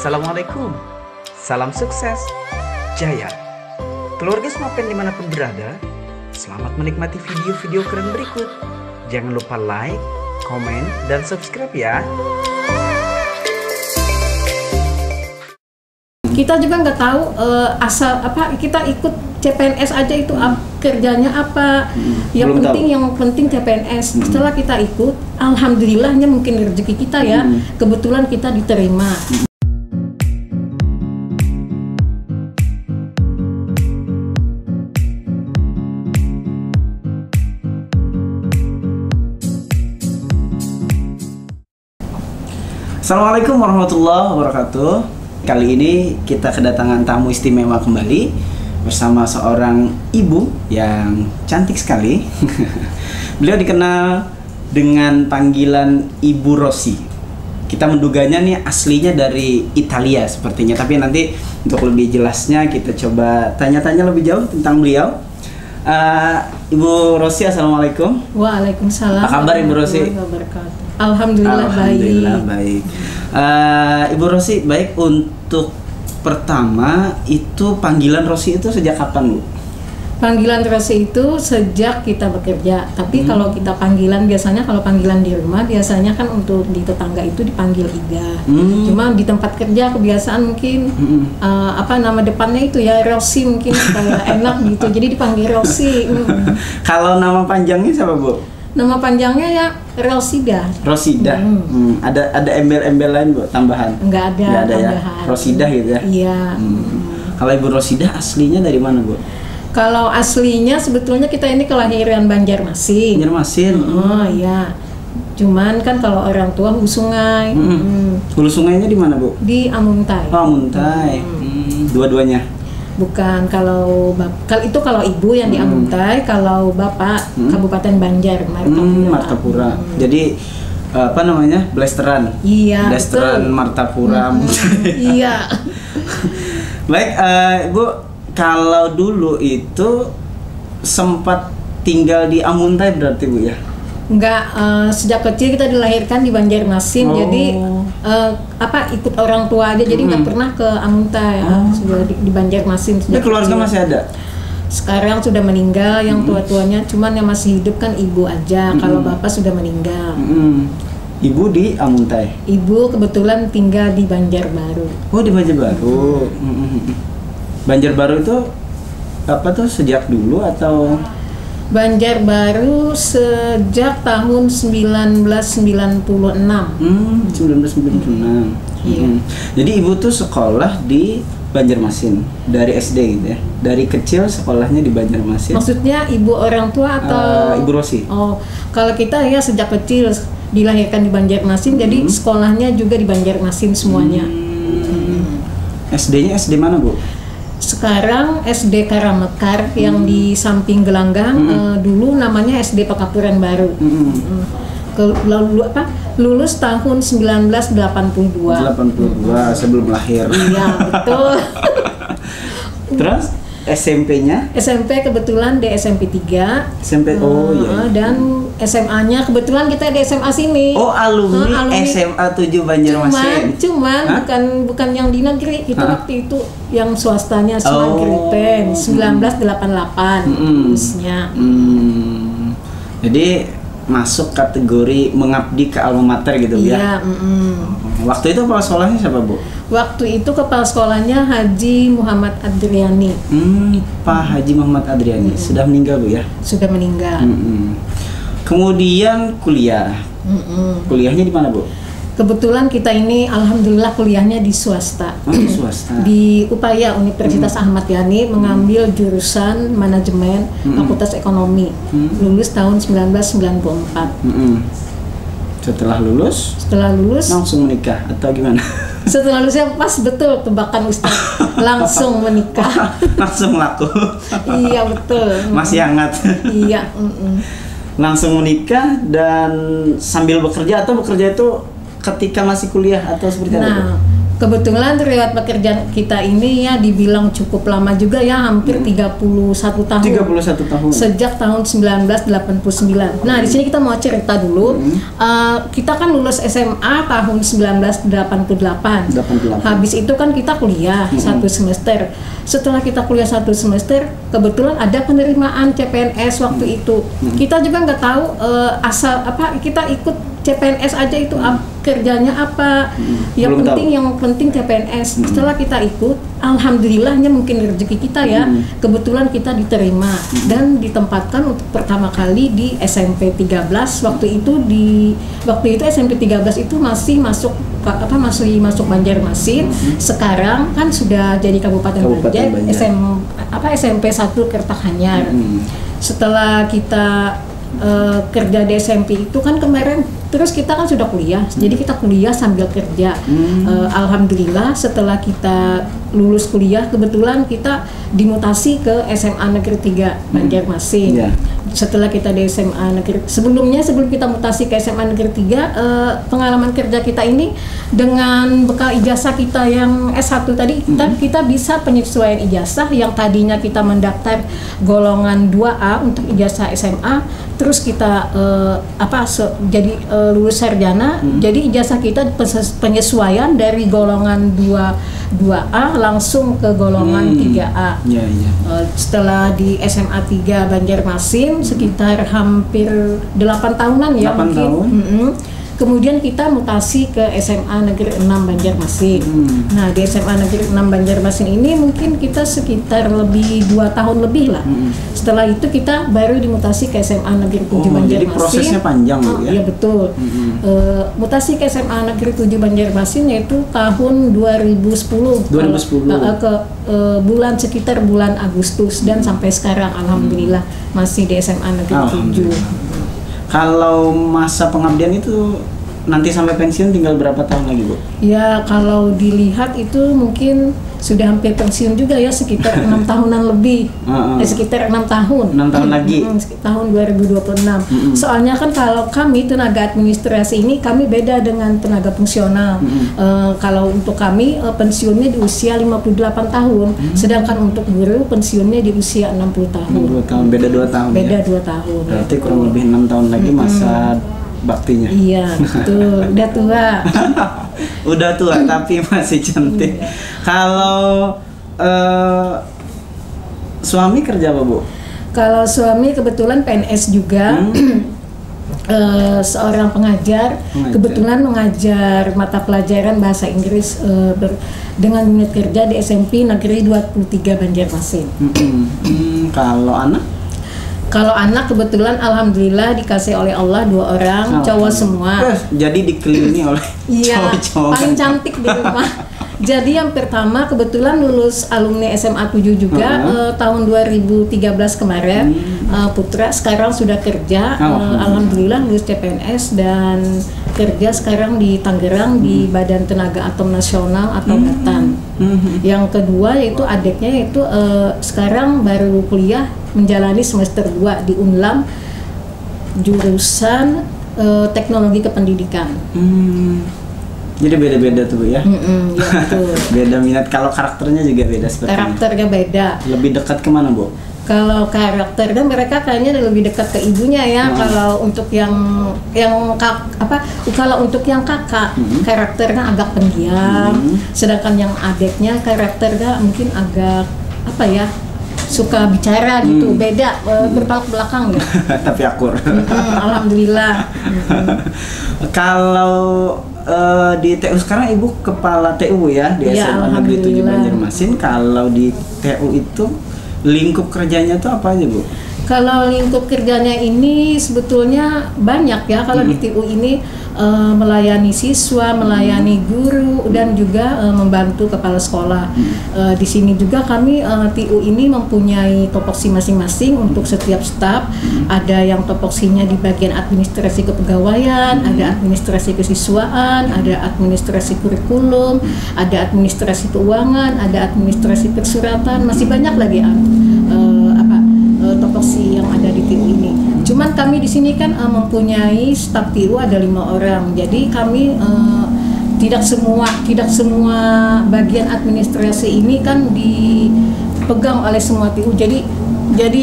Assalamualaikum. Salam sukses. Jaya. Keluarga Smapen dimanapun berada, selamat menikmati video-video keren berikut. Jangan lupa like, komen, dan subscribe ya. Kita juga nggak tahu asal apa, kita ikut CPNS aja itu kerjanya apa. Yang penting CPNS. Setelah kita ikut, alhamdulillahnya mungkin rezeki kita ya, kebetulan kita diterima. Assalamualaikum warahmatullahi wabarakatuh. Kali ini kita kedatangan tamu istimewa kembali bersama seorang ibu yang cantik sekali. Beliau dikenal dengan panggilan Ibu Rosi. Kita menduganya nih aslinya dari Italia sepertinya, tapi nanti untuk lebih jelasnya kita coba tanya-tanya lebih jauh tentang beliau. Ibu Rosi, assalamualaikum. Waalaikumsalam. Apa kabar Ibu Rosi? Alhamdulillah baik. Ibu Rosi, baik. Untuk pertama itu panggilan Rosi itu sejak kapan, Bu? Panggilan Rosi itu sejak kita bekerja. Tapi kalau kita panggilan biasanya, kalau panggilan di rumah biasanya kan untuk di tetangga itu dipanggil Iga. Cuma di tempat kerja kebiasaan mungkin apa nama depannya itu ya Rosi, mungkin kayak enak gitu. Jadi dipanggil Rosi. Kalau nama panjangnya siapa, Bu? Nama panjangnya ya Rosida. Rosida. Ada embel-embel lain, Bu, tambahan? Enggak ada tambahan. Ya? Rosida gitu ya? Iya. Kalau Ibu Rosida aslinya dari mana, Bu? Kalau aslinya sebetulnya kita ini kelahiran Banjarmasin. Banjarmasin. Oh iya. Cuman kan kalau orang tua hulu sungai. Hulu sungainya di mana, Bu? Di Amuntai. Oh, Amuntai. Dua-duanya. Bukan, kalau itu kalau ibu yang di Amuntai, kalau bapak Kabupaten Banjar, Martapura. Jadi apa namanya? Blasteran. Iya. Blasteran Martapura. Iya. Baik, Bu, kalau dulu itu sempat tinggal di Amuntai berarti, Bu, ya? Enggak, sejak kecil kita dilahirkan di Banjarmasin, jadi ikut orang tua aja, jadi nggak pernah ke Amuntai. Sudah di Banjarmasin. Ini keluarga kecil. Masih ada? Sekarang sudah meninggal yang tua-tuanya, cuman yang masih hidup kan ibu aja. Kalau bapak sudah meninggal. Ibu di Amuntai? Ibu kebetulan tinggal di Banjarbaru. Oh, di Banjarbaru. Banjarbaru itu apa tuh, sejak dulu atau? Banjarbaru sejak tahun 1996. 1996. Iya. Jadi ibu tuh sekolah di Banjarmasin dari SD gitu ya. Dari kecil sekolahnya di Banjarmasin. Maksudnya ibu orang tua atau Ibu Rosi? Oh, kalau kita ya sejak kecil dilahirkan di Banjarmasin, jadi sekolahnya juga di Banjarmasin semuanya. SD-nya SD mana, Bu? Sekarang SD Karamekar yang di samping Gelanggang, dulu namanya SD Pekapuran Baru. Lulus tahun 1982. 82, sebelum lahir. Iya, betul. Terus SMP-nya? SMP kebetulan di SMP 3. SMP, oh iya. Dan SMA-nya kebetulan kita di SMA sini. Oh, alumni SMA 7 Banjarmasin. Cuman bukan yang di negeri, itu waktu itu yang swastanya Smagripen 1988 lulusnya. Jadi masuk kategori mengabdi ke alma mater gitu ya? Iya. Waktu itu kepala sekolahnya siapa, Bu? Waktu itu kepala sekolahnya Haji Muhammad Adriani. Pak Haji Muhammad Adriani sudah meninggal, Bu, ya? Sudah meninggal. Kemudian kuliah. Kuliahnya di mana, Bu? Kebetulan kita ini alhamdulillah kuliahnya di swasta. Di swasta. Di Upaya Universitas Ahmad Yani, mengambil jurusan manajemen Fakultas Ekonomi. Lulus tahun 1994. Setelah lulus langsung menikah atau gimana? Setelah lulusnya pas betul tebakan Ustaz, langsung menikah. Langsung laku. Iya, betul. Masih hangat. Iya. Langsung menikah dan sambil bekerja, atau bekerja itu ketika masih kuliah atau seperti apa? Kebetulan riwayat pekerjaan kita ini ya dibilang cukup lama juga ya, hampir 31 tahun. 31 tahun. Sejak tahun 1989. Nah, di sini kita mau cerita dulu. Kita kan lulus SMA tahun 1988. 88. Habis itu kan kita kuliah satu semester. Setelah kita kuliah satu semester, kebetulan ada penerimaan CPNS waktu itu. Kita juga nggak tahu asal apa, kita ikut CPNS aja itu kerjanya apa. Yang penting CPNS. Setelah kita ikut, alhamdulillahnya mungkin rezeki kita ya. Kebetulan kita diterima dan ditempatkan untuk pertama kali di SMP 13. Waktu itu SMP 13 itu masih masuk Banjarmasin. Sekarang kan sudah jadi Kabupaten Banjar. SMP 1 Kertahanyar. Setelah kita kerja di SMP itu kan kemarin, terus kita kan sudah kuliah, jadi kita kuliah sambil kerja. Alhamdulillah setelah kita lulus kuliah, kebetulan kita dimutasi ke SMA Negeri 3 Banjarmasin. Setelah kita di SMA Negeri, sebelum kita mutasi ke SMA Negeri 3, pengalaman kerja kita ini dengan bekal ijazah kita yang S1 tadi, kita bisa penyesuaian ijazah yang tadinya kita mendaftar golongan 2A untuk ijazah SMA, terus kita jadi lulus sarjana, jadi ijazah kita penyesuaian dari golongan 2A langsung ke golongan 3A. Setelah di SMA 3 Banjarmasin sekitar hampir 8 tahunan ya, 8 tahun. Kemudian kita mutasi ke SMA Negeri 6 Banjarmasin. Nah, di SMA Negeri 6 Banjarmasin ini mungkin kita sekitar lebih 2 tahun lebih lah. Setelah itu kita baru dimutasi ke SMA Negeri 7 Banjarmasin. Jadi prosesnya panjang ya? Iya betul. Mutasi ke SMA Negeri 7 Banjarmasin yaitu tahun 2010. Ke sekitar bulan Agustus, dan sampai sekarang alhamdulillah masih di SMA Negeri 7. Kalau masa pengabdian itu nanti sampai pensiun tinggal berapa tahun lagi, Bu? Ya, kalau dilihat itu mungkin sudah hampir pensiun juga ya, sekitar 6 tahunan lebih. Sekitar 6 tahun. 6 tahun lagi. Tahun 2026. Soalnya kan kalau kami tenaga administrasi ini kami beda dengan tenaga fungsional. Kalau untuk kami pensiunnya di usia 58 tahun, sedangkan untuk guru pensiunnya di usia 60 tahun. 60 tahun, beda 2 tahun. Beda ya? 2 tahun. Berarti kurang lebih 6 tahun lagi masa baktinya. Iya, betul. Udah tua. Udah tua tapi masih cantik. Kalau suami kerja apa, Bu? Kalau suami kebetulan PNS juga. Seorang pengajar, kebetulan mengajar mata pelajaran bahasa Inggris dengan unit kerja di SMP Negeri 23 Banjarmasin. Kalau anak? Kalau anak kebetulan alhamdulillah dikasih oleh Allah 2 orang, cowok semua. Jadi dikelilingi oleh cowok-cowok. Paling cantik di rumah. Jadi yang pertama kebetulan lulus alumni SMA 7 juga tahun 2013 kemarin. Putra sekarang sudah kerja, alhamdulillah lulus CPNS dan kerja sekarang di Tangerang di Badan Tenaga Atom Nasional atau Batan. Yang kedua yaitu adiknya, yaitu sekarang baru kuliah menjalani semester 2 di Unlam, jurusan teknologi kependidikan. Jadi beda-beda tuh, Bu ya? Ya betul. Beda minat. Kalau karakternya juga beda sepertinya. Karakternya beda. Lebih dekat kemana, Bu? Kalau karakternya mereka kayaknya lebih dekat ke ibunya ya. Kalau untuk kalau untuk yang kakak karakternya agak pendiam, sedangkan yang adiknya karakternya mungkin agak suka bicara gitu, beda, bertolak belakang ya. Tapi akur. Alhamdulillah. Kalau di TU sekarang Ibu kepala TU ya di SMA Negeri 7 Banjarmasin. Kalau di TU itu lingkup kerjanya tuh apa aja, Bu? Kalau lingkup kerjanya ini sebetulnya banyak ya. Kalau di TU ini melayani siswa, melayani guru, dan juga membantu kepala sekolah. Di sini juga kami TU ini mempunyai topoksi masing-masing untuk setiap staf. Ada yang topoksinya di bagian administrasi kepegawaian, ada administrasi kesiswaan, ada administrasi kurikulum, ada administrasi keuangan, ada administrasi persuratan, masih banyak lagi topoksi yang ada di TU ini. Cuman kami di sini kan mempunyai staf TU ada 5 orang. Jadi kami tidak semua bagian administrasi ini kan dipegang oleh semua TU. Jadi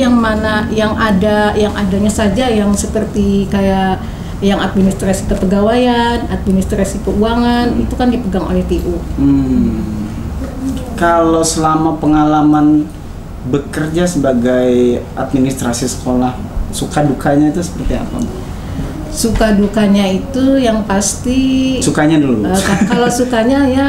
yang adanya saja yang seperti kayak yang administrasi kepegawaian, administrasi keuangan itu kan dipegang oleh TU. Kalau selama pengalaman bekerja sebagai administrasi sekolah, suka dukanya itu seperti apa? Suka dukanya itu yang pasti. Sukanya dulu. Kalau sukanya ya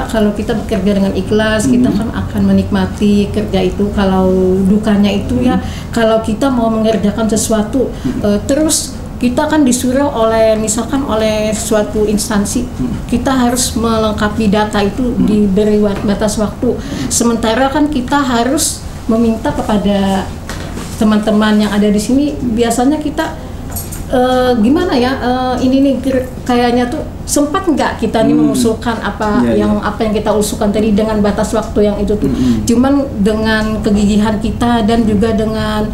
kalau kita bekerja dengan ikhlas, kita kan akan menikmati kerja itu. Kalau dukanya itu ya kalau kita mau mengerjakan sesuatu terus kita kan disuruh misalkan oleh suatu instansi, kita harus melengkapi data itu diberi batas waktu. Sementara kan kita harus meminta kepada teman-teman yang ada di sini, biasanya kita gimana ya, ini nih kayaknya tuh sempat nggak kita nih mengusulkan apa yang kita usulkan tadi dengan batas waktu yang itu tuh. Cuman dengan kegigihan kita dan juga dengan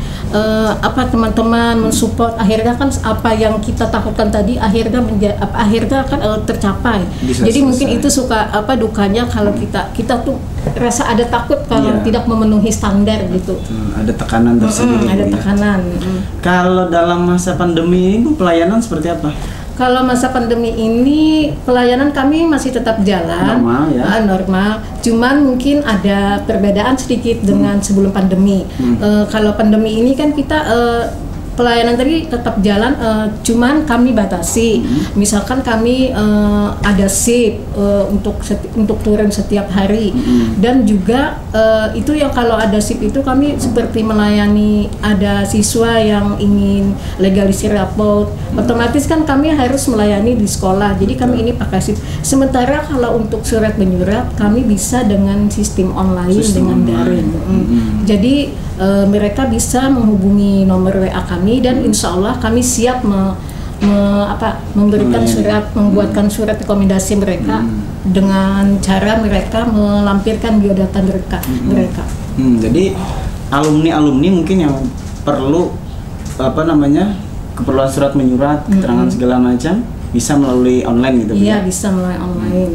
teman-teman mensupport, akhirnya kan apa yang kita takutkan tadi akhirnya kan tercapai. Jadi mungkin itu dukanya kalau kita tuh rasa ada takut kalau tidak memenuhi standar gitu. Ada tekanan tersendiri. Ada tekanan. Kalau dalam masa pandemi ini pelayanan seperti apa? Kalau masa pandemi ini pelayanan kami masih tetap jalan normal. Cuman mungkin ada perbedaan sedikit dengan sebelum pandemi. Kalau pandemi ini kan kita pelayanan tadi tetap jalan, cuman kami batasi. Misalkan kami ada shift untuk turun setiap hari, dan juga itu yang kalau ada shift itu kami seperti melayani ada siswa yang ingin legalisir raport, otomatis kan kami harus melayani di sekolah. Jadi kami ini pakai shift. Sementara kalau untuk surat menyurat kami bisa dengan sistem online dengan daring. Jadi mereka bisa menghubungi nomor WA kami dan insya Allah kami siap memberikan membuatkan surat rekomendasi mereka dengan cara mereka melampirkan biodata mereka. Jadi alumni mungkin yang perlu keperluan surat menyurat, keterangan segala macam bisa melalui online gitu. Iya, bisa melalui online.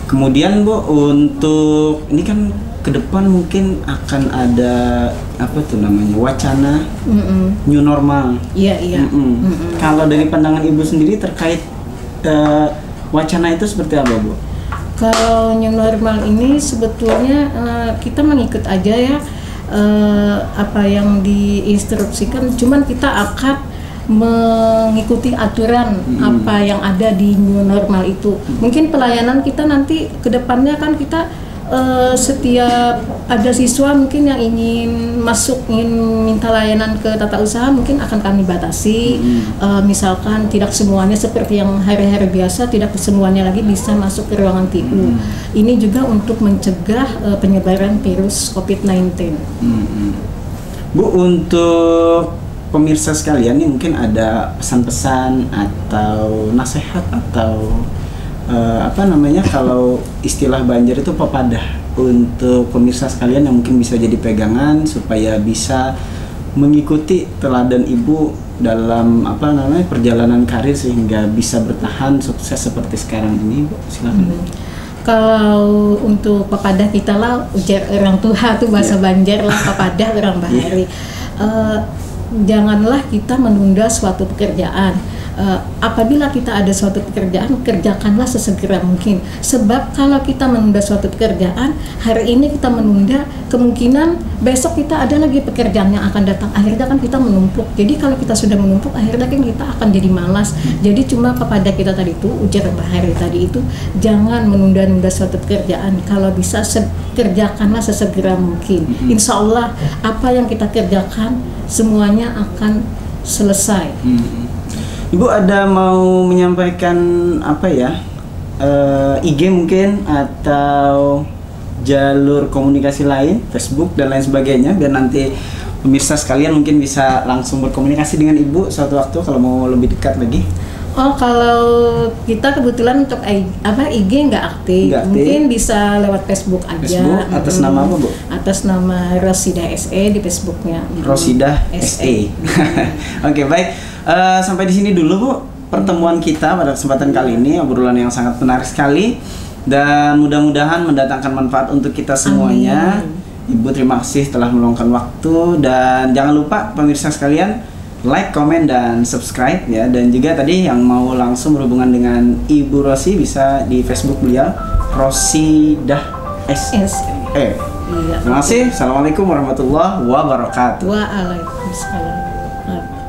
Kemudian Bu, untuk ini kan ke depan mungkin akan ada wacana new normal. Iya. Kalau dari pandangan Ibu sendiri terkait wacana itu seperti apa, Bu? Kalau new normal ini sebetulnya kita mengikut aja ya apa yang diinstruksikan, cuman kita akan mengikuti aturan apa yang ada di new normal itu. Mungkin pelayanan kita nanti ke depannya kan kita setiap ada siswa mungkin yang ingin minta layanan ke tata usaha, mungkin akan kami batasi. Misalkan tidak semuanya seperti yang hari-hari biasa, tidak semuanya lagi bisa masuk ke ruangan TU. Ini juga untuk mencegah penyebaran virus COVID-19. Bu, untuk pemirsa sekalian nih mungkin ada pesan-pesan atau nasihat atau kalau istilah Banjar itu pepadah untuk pemirsa sekalian yang mungkin bisa jadi pegangan supaya bisa mengikuti teladan Ibu dalam perjalanan karir sehingga bisa bertahan sukses seperti sekarang ini, Bu. Silakan. Kalau untuk pepadah kita lah, ujar orang tua tuh bahasa Banjar lah, pepadah orang Bahari. Janganlah kita menunda suatu pekerjaan. Apabila kita ada suatu pekerjaan, kerjakanlah sesegera mungkin. Sebab kalau kita menunda suatu pekerjaan, hari ini kita menunda, kemungkinan besok kita ada lagi pekerjaan yang akan datang. Akhirnya kan kita menumpuk. Jadi kalau kita sudah menumpuk, akhirnya kan kita akan jadi malas. Jadi cuma kepada kita tadi itu, ujar Bahari tadi itu, jangan menunda-nunda suatu pekerjaan. Kalau bisa kerjakanlah sesegera mungkin. Insya Allah apa yang kita kerjakan semuanya akan selesai. Ibu ada mau menyampaikan IG mungkin atau jalur komunikasi lain, Facebook dan lain sebagainya, biar nanti pemirsa sekalian mungkin bisa langsung berkomunikasi dengan Ibu suatu waktu kalau mau lebih dekat lagi. Oh, kalau kita kebetulan untuk IG nggak aktif, mungkin bisa lewat Facebook aja. Facebook atas nama apa, Bu? Atas nama Rosidah SE di Facebooknya. Rosidah SE. Oke, baik. Sampai di sini dulu, Bu. pertemuan kita pada kesempatan kali ini, obrolan yang sangat menarik sekali dan mudah-mudahan mendatangkan manfaat untuk kita semuanya. Amin. Ibu terima kasih telah meluangkan waktu dan jangan lupa pemirsa sekalian like, komen, dan subscribe ya. Dan juga tadi yang mau langsung berhubungan dengan Ibu Rosi bisa di Facebook beliau Rosidah SE. Iya. Terima kasih. Assalamualaikum warahmatullahi wabarakatuh. Waalaikumsalam.